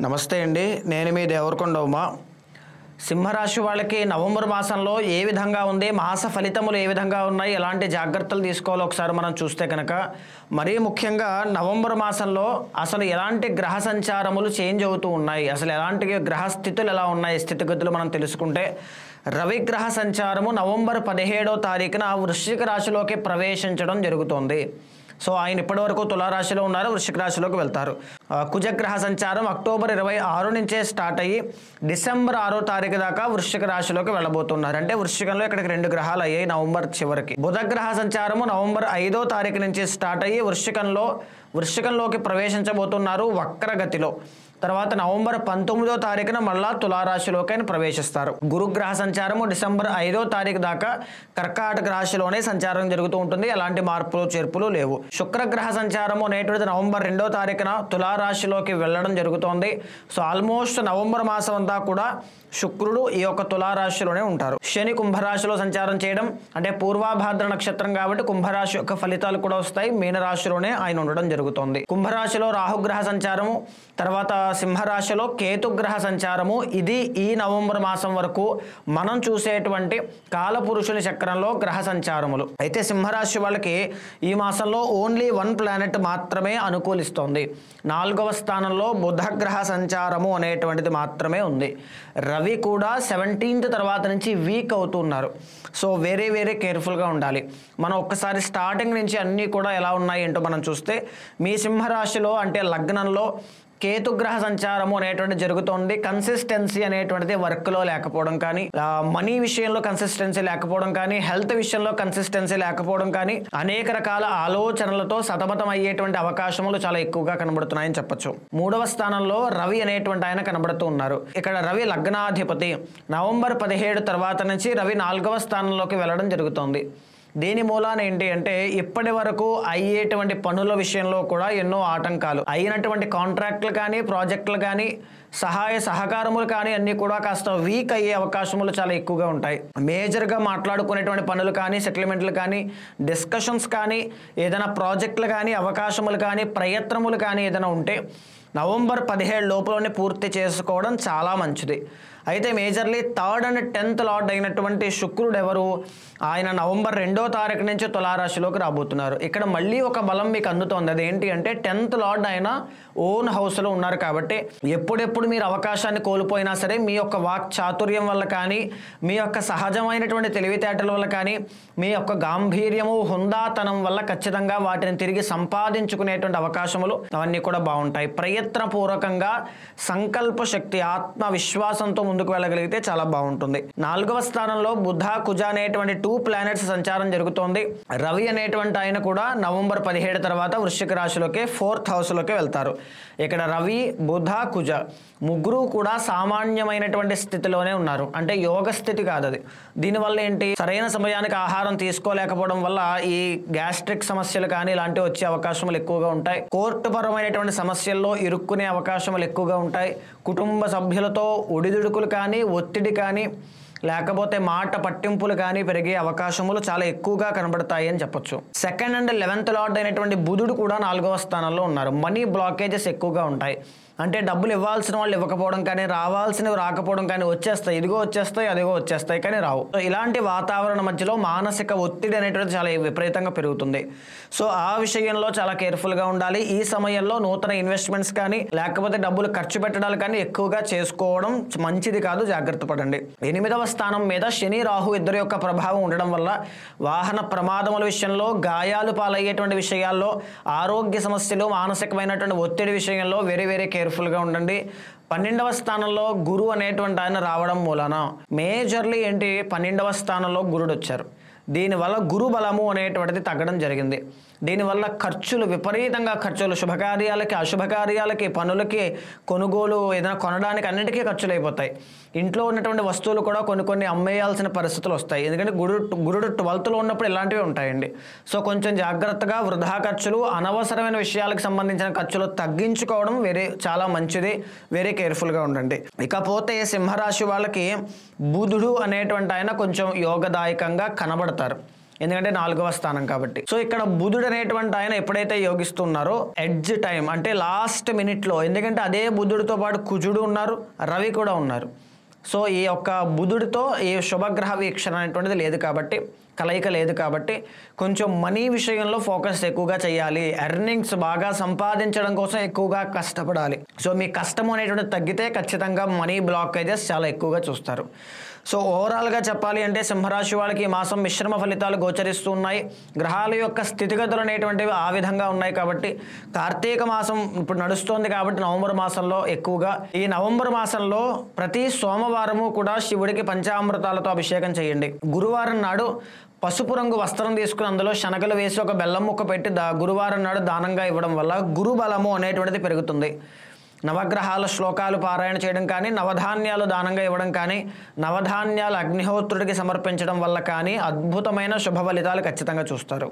నమస్తే అండి, నేను మీ దేవరకొండ ఉమా. సింహరాశి వాళ్ళకి నవంబర్ మాసంలో ఏ విధంగా ఉంది, మాస ఫలితములు ఏ విధంగా ఉన్నాయి, ఎలాంటి జాగ్రత్తలు తీసుకోవాలో ఒకసారి మనం చూస్తే కనుక, మరీ ముఖ్యంగా నవంబర్ మాసంలో అసలు ఎలాంటి గ్రహ సంచారములు చేంజ్ అవుతూ ఉన్నాయి, అసలు ఎలాంటి గ్రహ స్థితులు ఎలా ఉన్నాయి, స్థితిగతులు మనం తెలుసుకుంటే, రవి గ్రహ సంచారము నవంబర్ 17వ తారీఖున వృశ్చిక రాశిలోకి ప్రవేశించడం జరుగుతోంది. సో ఆయన ఇప్పటివరకు తులారాశిలో ఉన్నారు, వృశ్చిక రాశిలోకి వెళ్తారు. కుజగ్రహ సంచారం అక్టోబర్ 26 నుంచే స్టార్ట్ అయ్యి డిసెంబర్ 6వ తారీఖు దాకా వృశ్చిక రాశిలోకి వెళ్ళబోతున్నారు. అంటే వృశ్చికంలో ఇక్కడికి 2 గ్రహాలు అయ్యాయి నవంబర్ చివరికి. బుధగ్రహ సంచారము నవంబర్ 5వ తారీఖు నుంచి స్టార్ట్ అయ్యి వృశ్చికంలోకి ప్రవేశించబోతున్నారు వక్రగతిలో. తర్వాత నవంబర్ 19వ తారీఖున మళ్ళా తులారాశిలోకి ఆయన ప్రవేశిస్తారు. గురుగ్రహ సంచారము డిసెంబర్ 5వ తారీఖు దాకా కర్కాటక రాశిలోనే సంచారం జరుగుతూ ఉంటుంది, ఎలాంటి మార్పులు చేర్పులు లేవు. శుక్రగ్రహ సంచారము నేటిది నవంబర్ 2వ తారీఖున తులారాశిలోకి వెళ్ళడం జరుగుతోంది. సో ఆల్మోస్ట్ నవంబర్ మాసం అంతా కూడా శుక్రుడు ఈ యొక్క తులారాశిలోనే ఉంటారు. శని కుంభరాశిలో సంచారం చేయడం అంటే పూర్వాభాద్ర నక్షత్రం కాబట్టి కుంభరాశి యొక్క ఫలితాలు కూడా వస్తాయి. మీనరాశిలోనే ఆయన ఉండడం జరుగుతోంది. కుంభరాశిలో రాహుగ్రహ సంచారము, తర్వాత సింహరాశిలో కేతుగ్రహ సంచారము. ఇది ఈ నవంబర్ మాసం వరకు మనం చూసేటువంటి కాలపురుషుని చక్రంలో గ్రహ సంచారములు. అయితే సింహరాశి వాళ్ళకి ఈ మాసంలో ఓన్లీ 1 ప్లానెట్ మాత్రమే అనుకూలిస్తోంది. 4వ స్థానంలో బుధగ్రహ సంచారము అనేటువంటిది మాత్రమే ఉంది. రవి కూడా 17th తర్వాత నుంచి వీక్ అవుతున్నారు. సో వెరీ కేర్ఫుల్గా ఉండాలి. మనం ఒక్కసారి స్టార్టింగ్ నుంచి అన్నీ కూడా ఎలా ఉన్నాయి ఏంటో మనం చూస్తే, మీ సింహరాశిలో అంటే లగ్నంలో కేతుగ్రహ సంచారము అనేటువంటి జరుగుతోంది. కన్సిస్టెన్సీ అనేటువంటిది వర్క్లో లేకపోవడం కానీ, మనీ విషయంలో కన్సిస్టెన్సీ లేకపోవడం కానీ, హెల్త్ విషయంలో కన్సిస్టెన్సీ లేకపోవడం కానీ, అనేక రకాల ఆలోచనలతో సతమతం అయ్యేటువంటి అవకాశములు చాలా ఎక్కువగా కనబడుతున్నాయని చెప్పొచ్చు. 3వ స్థానంలో రవి అనేటువంటి ఆయన కనబడుతూ ఉన్నారు. ఇక్కడ రవి లగ్నాధిపతి. నవంబర్ 17 తర్వాత నుంచి రవి 4వ స్థానంలోకి వెళ్ళడం జరుగుతోంది. దీని మూలాన ఏంటి అంటే, ఇప్పటి వరకు అయ్యేటువంటి పనుల విషయంలో కూడా ఎన్నో ఆటంకాలు, అయినటువంటి కాంట్రాక్టులు కానీ, ప్రాజెక్టులు కానీ, సహాయ సహకారములు కానీ అన్నీ కూడా కాస్త వీక్ అయ్యే అవకాశములు చాలా ఎక్కువగా ఉంటాయి. మేజర్గా మాట్లాడుకునేటువంటి పనులు కానీ, సెటిల్మెంట్లు కానీ, డిస్కషన్స్ కానీ, ఏదైనా ప్రాజెక్టులు కానీ, అవకాశములు కానీ, ప్రయత్నములు కానీ ఏదైనా ఉంటే నవంబర్ 17 లోపలనే పూర్తి చేసుకోవడం చాలా మంచిది. అయితే majorly 3rd and 10th lord అయినటువంటి శుక్రుడు ఎవరు, ఆయన నవంబర్ 2వ తారీఖు నుంచి తులారాశిలోకి రాబోతున్నారు. ఇక్కడ మళ్ళీ ఒక బలం మీకు అందుతోంది. అదేంటి అంటే 10th లార్డ్ ఆయన ఓన్ హౌస్లో ఉన్నారు కాబట్టి ఎప్పుడెప్పుడు మీరు అవకాశాన్ని కోల్పోయినా సరే, మీ యొక్క వాక్ చాతుర్యం వల్ల కానీ, మీ యొక్క సహజమైనటువంటి తెలివితేటల వల్ల కానీ, మీ యొక్క గాంభీర్యము హుందాతనం వల్ల ఖచ్చితంగా వాటిని తిరిగి సంపాదించుకునేటువంటి అవకాశములు అవన్నీ కూడా బాగుంటాయి. ప్రయత్నపూర్వకంగా సంకల్ప శక్తి, ఆత్మవిశ్వాసంతో ముందుకు వెళ్ళగలిగితే చాలా బాగుంటుంది. 4వ స్థానంలో బుధ కుజ అనేటువంటి 2 ప్లానెట్స్ సంచారం జరుగుతోంది. రవి అనేటువంటి ఆయన కూడా నవంబర్ 17 తర్వాత వృశ్చిక రాశిలోకి 4th హౌస్లోకి వెళ్తారు. ఇక్కడ రవి బుధ కుజ ముగ్గురు కూడా సామాన్యమైనటువంటి స్థితిలోనే ఉన్నారు. అంటే యోగ స్థితి కాదు అది. దీనివల్ల ఏంటి, సరైన సమయానికి ఆహారం తీసుకోలేకపోవడం వల్ల ఈ గ్యాస్ట్రిక్ సమస్యలు కానీ ఇలాంటివి వచ్చే అవకాశములు ఎక్కువగా ఉంటాయి. కోర్టు పరమైనటువంటి సమస్యల్లో ఇరుక్కునే అవకాశములు ఎక్కువగా ఉంటాయి. కుటుంబ సభ్యులతో ఒడిదుడుకులు కానీ, ఒత్తిడి కానీ, లేకపోతే మాట పట్టింపులు కానీ పెరిగే అవకాశములు చాలా ఎక్కువగా కనబడతాయి అని చెప్పొచ్చు. 2nd and 11th లార్డ్ అయినటువంటి బుధుడు కూడా 4వ స్థానంలో ఉన్నారు. మనీ బ్లాకేజెస్ ఎక్కువగా ఉంటాయి. అంటే డబ్బులు ఇవ్వాల్సిన వాళ్ళు ఇవ్వకపోవడం కానీ, రావాల్సినవి రాకపోవడం కానీ, వచ్చేస్తాయి, ఇదిగో వచ్చేస్తాయి, అదిగో వచ్చేస్తాయి కానీ రావు. సో ఇలాంటి వాతావరణం మధ్యలో మానసిక ఒత్తిడి అనేటువంటి చాలా విపరీతంగా పెరుగుతుంది. సో ఆ విషయంలో చాలా కేర్ఫుల్గా ఉండాలి. ఈ సమయంలో నూతన ఇన్వెస్ట్మెంట్స్ కానీ, లేకపోతే డబ్బులు ఖర్చు పెట్టడాలు కానీ ఎక్కువగా చేసుకోవడం మంచిది కాదు, జాగ్రత్త పడండి. 8వ స్థానం మీద శని రాహు ఇద్దరి యొక్క ప్రభావం ఉండడం వల్ల వాహన ప్రమాదముల విషయంలో, గాయాలు పాలయ్యేటువంటి విషయాల్లో, ఆరోగ్య సమస్యలు, మానసికమైనటువంటి ఒత్తిడి విషయంలో వెరీ కేర్ఫుల్గా ఉండండి. 12వ స్థానంలో గురు అనేటువంటి ఆయన రావడం మూలన మేజర్లీ ఏంటి, 12వ స్థానంలో గురుడు వచ్చారు. దీనివల్ల గురు బలము అనేటువంటిది తగ్గడం జరిగింది. దీనివల్ల ఖర్చులు, విపరీతంగా ఖర్చులు, శుభకార్యాలకి, అశుభకార్యాలకి, పనులకి, కొనుగోలు, ఏదైనా కొనడానికి అన్నిటికీ ఖర్చులు అయిపోతాయి. ఇంట్లో ఉన్నటువంటి వస్తువులు కూడా కొన్ని అమ్మేయాల్సిన పరిస్థితులు వస్తాయి. ఎందుకంటే గురుడు 12th ఉన్నప్పుడు ఇలాంటివి ఉంటాయండి. సో కొంచెం జాగ్రత్తగా వృధా ఖర్చులు, అనవసరమైన విషయాలకు సంబంధించిన ఖర్చులు తగ్గించుకోవడం చాలా మంచిది. వెరీ కేర్ఫుల్గా ఉండండి. ఇకపోతే సింహరాశి వాళ్ళకి బుధుడు అనేటువంటి ఆయన కొంచెం యోగదాయకంగా కనబడతారు. ఎందుకంటే 4వ స్థానం కాబట్టి. సో ఇక్కడ బుధుడు అనేటువంటి ఆయన ఎప్పుడైతే యోగిస్తున్నారో ఎడ్జ్ టైం అంటే లాస్ట్ మినిట్లో, ఎందుకంటే అదే బుధుడితో పాటు కుజుడు ఉన్నారు, రవి కూడా ఉన్నారు. సో ఈ యొక్క బుధుడితో ఈ శుభగ్రహ వీక్షణ అనేటువంటిది లేదు కాబట్టి, కలయిక లేదు కాబట్టి కొంచెం మనీ విషయంలో ఫోకస్ ఎక్కువగా చేయాలి. ఎర్నింగ్స్ బాగా సంపాదించడం కోసం ఎక్కువగా కష్టపడాలి. సో మీ కష్టం అనేటువంటిది తగ్గితే ఖచ్చితంగా మనీ బ్లాకేజెస్ చాలా ఎక్కువగా చూస్తారు. సో ఓవరాల్గా చెప్పాలి అంటే సింహరాశి వాళ్ళకి ఈ మాసం మిశ్రమ ఫలితాలు గోచరిస్తూ ఉన్నాయి. గ్రహాల యొక్క స్థితిగతులు అనేటువంటివి ఆ విధంగా ఉన్నాయి కాబట్టి కార్తీక మాసం ఇప్పుడు నడుస్తోంది కాబట్టి నవంబర్ మాసంలో ఎక్కువగా ఈ నవంబర్ మాసంలో ప్రతి సోమవారము కూడా శివుడికి పంచామృతాలతో అభిషేకం చేయండి. గురువారం నాడు పసుపు రంగు వస్త్రం తీసుకుని అందులో శనగలు వేసి ఒక బెల్లం ముక్క పెట్టి గురువారం నాడు దానంగా ఇవ్వడం వల్ల గురు బలము అనేటువంటిది పెరుగుతుంది. నవగ్రహాల శ్లోకాలు పారాయణ చేయడం కానీ, నవధాన్యాలు దానంగా ఇవ్వడం కానీ, నవధాన్యాలు అగ్నిహోత్రుడికి సమర్పించడం వల్ల కానీ అద్భుతమైన శుభ ఫలితాలు ఖచ్చితంగా చూస్తారు.